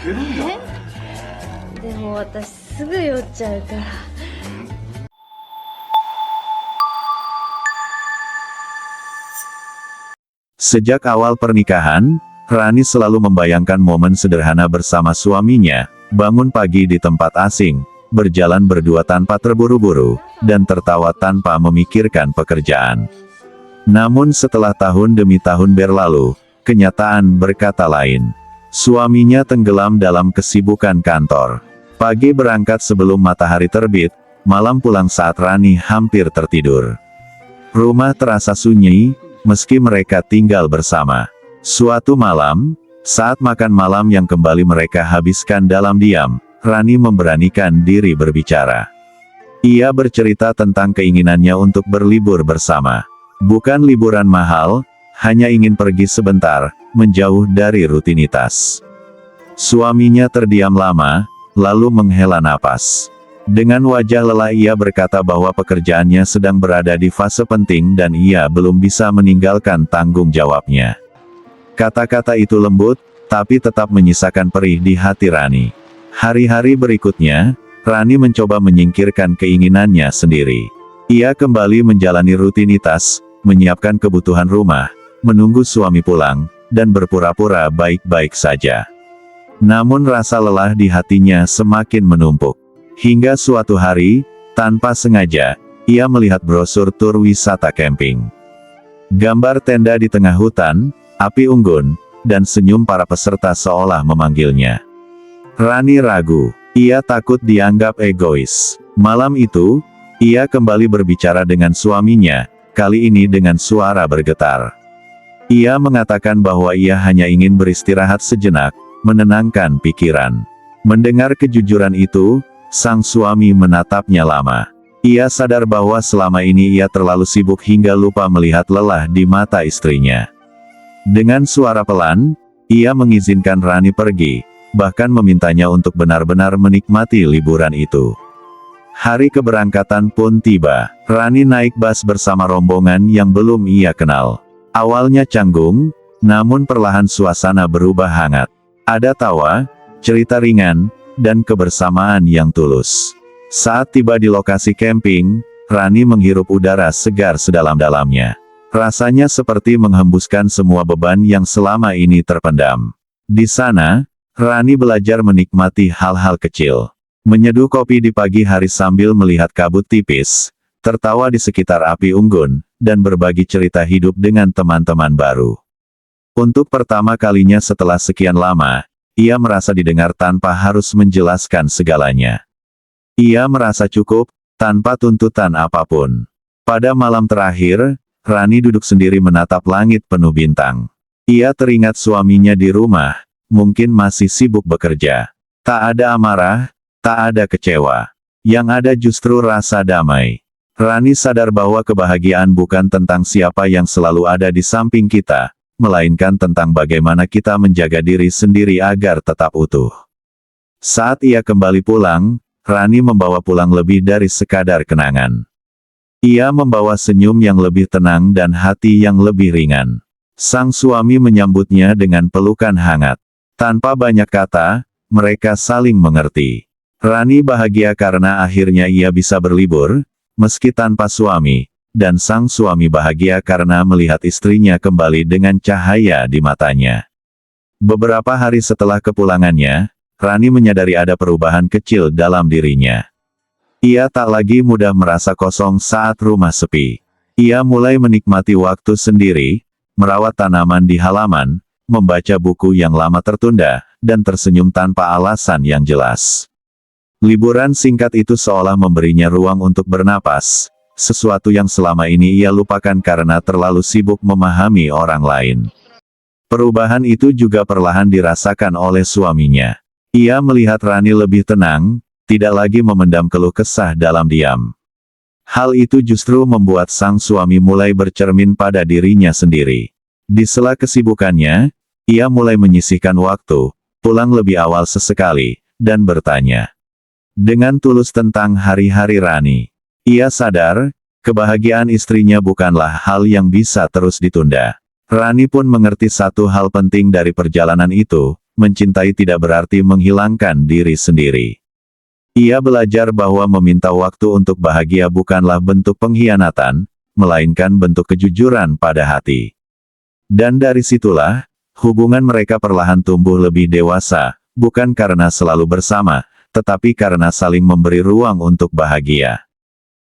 でも私すぐ酔っちゃうから。Sejak awal pernikahan, Rani selalu membayangkan momen sederhana bersama suaminya, bangun pagi di tempat asing, berjalan berdua tanpa terburu-buru, dan tertawa tanpa memikirkan pekerjaan. Namun setelah tahun demi tahun berlalu, kenyataan berkata lain. Suaminya tenggelam dalam kesibukan kantor. Pagi berangkat sebelum matahari terbit, malam pulang saat Rani hampir tertidur. Rumah terasa sunyi, meski mereka tinggal bersama. Suatu malam, saat makan malam yang kembali mereka habiskan dalam diam, Rani memberanikan diri berbicara. Ia bercerita tentang keinginannya untuk berlibur bersama. Bukan liburan mahal, hanya ingin pergi sebentar, menjauh dari rutinitas. Suaminya terdiam lama, lalu menghela napas. Dengan wajah lelah ia berkata bahwa pekerjaannya sedang berada di fase penting dan ia belum bisa meninggalkan tanggung jawabnya. Kata-kata itu lembut, tapi tetap menyisakan perih di hati Rani. Hari-hari berikutnya, Rani mencoba menyingkirkan keinginannya sendiri. Ia kembali menjalani rutinitas, menyiapkan kebutuhan rumah, menunggu suami pulang, dan berpura-pura baik-baik saja. Namun rasa lelah di hatinya semakin menumpuk. Hingga suatu hari, tanpa sengaja, ia melihat brosur tur wisata camping. Gambar tenda di tengah hutan, api unggun, dan senyum para peserta seolah memanggilnya. Rani ragu, ia takut dianggap egois. Malam itu, ia kembali berbicara dengan suaminya, kali ini dengan suara bergetar. Ia mengatakan bahwa ia hanya ingin beristirahat sejenak, menenangkan pikiran. Mendengar kejujuran itu, sang suami menatapnya lama. Ia sadar bahwa selama ini ia terlalu sibuk hingga lupa melihat lelah di mata istrinya. Dengan suara pelan, ia mengizinkan Rani pergi, bahkan memintanya untuk benar-benar menikmati liburan itu. Hari keberangkatan pun tiba. Rani naik bus bersama rombongan yang belum ia kenal. Awalnya canggung, namun perlahan suasana berubah hangat. Ada tawa, cerita ringan, dan kebersamaan yang tulus. Saat tiba di lokasi camping, Rani menghirup udara segar sedalam-dalamnya. Rasanya seperti menghembuskan semua beban yang selama ini terpendam. Di sana, Rani belajar menikmati hal-hal kecil. Menyeduh kopi di pagi hari sambil melihat kabut tipis, tertawa di sekitar api unggun, dan berbagi cerita hidup dengan teman-teman baru. Untuk pertama kalinya setelah sekian lama, ia merasa didengar tanpa harus menjelaskan segalanya. Ia merasa cukup, tanpa tuntutan apapun. Pada malam terakhir, Rani duduk sendiri menatap langit penuh bintang. Ia teringat suaminya di rumah, mungkin masih sibuk bekerja. Tak ada amarah, tak ada kecewa. Yang ada justru rasa damai. Rani sadar bahwa kebahagiaan bukan tentang siapa yang selalu ada di samping kita, melainkan tentang bagaimana kita menjaga diri sendiri agar tetap utuh. Saat ia kembali pulang, Rani membawa pulang lebih dari sekadar kenangan. Ia membawa senyum yang lebih tenang dan hati yang lebih ringan. Sang suami menyambutnya dengan pelukan hangat. Tanpa banyak kata, mereka saling mengerti. Rani bahagia karena akhirnya ia bisa berlibur, meski tanpa suami, dan sang suami bahagia karena melihat istrinya kembali dengan cahaya di matanya. Beberapa hari setelah kepulangannya, Rani menyadari ada perubahan kecil dalam dirinya. Ia tak lagi mudah merasa kosong saat rumah sepi. Ia mulai menikmati waktu sendiri, merawat tanaman di halaman, membaca buku yang lama tertunda, dan tersenyum tanpa alasan yang jelas. Liburan singkat itu seolah memberinya ruang untuk bernapas, sesuatu yang selama ini ia lupakan karena terlalu sibuk memahami orang lain. Perubahan itu juga perlahan dirasakan oleh suaminya. Ia melihat Rani lebih tenang, tidak lagi memendam keluh kesah dalam diam. Hal itu justru membuat sang suami mulai bercermin pada dirinya sendiri. Di sela kesibukannya, ia mulai menyisihkan waktu, pulang lebih awal sesekali, dan bertanya dengan tulus tentang hari-hari Rani. Ia sadar, kebahagiaan istrinya bukanlah hal yang bisa terus ditunda. Rani pun mengerti satu hal penting dari perjalanan itu, mencintai tidak berarti menghilangkan diri sendiri. Ia belajar bahwa meminta waktu untuk bahagia bukanlah bentuk pengkhianatan, melainkan bentuk kejujuran pada hati. Dan dari situlah, hubungan mereka perlahan tumbuh lebih dewasa, bukan karena selalu bersama, tetapi karena saling memberi ruang untuk bahagia.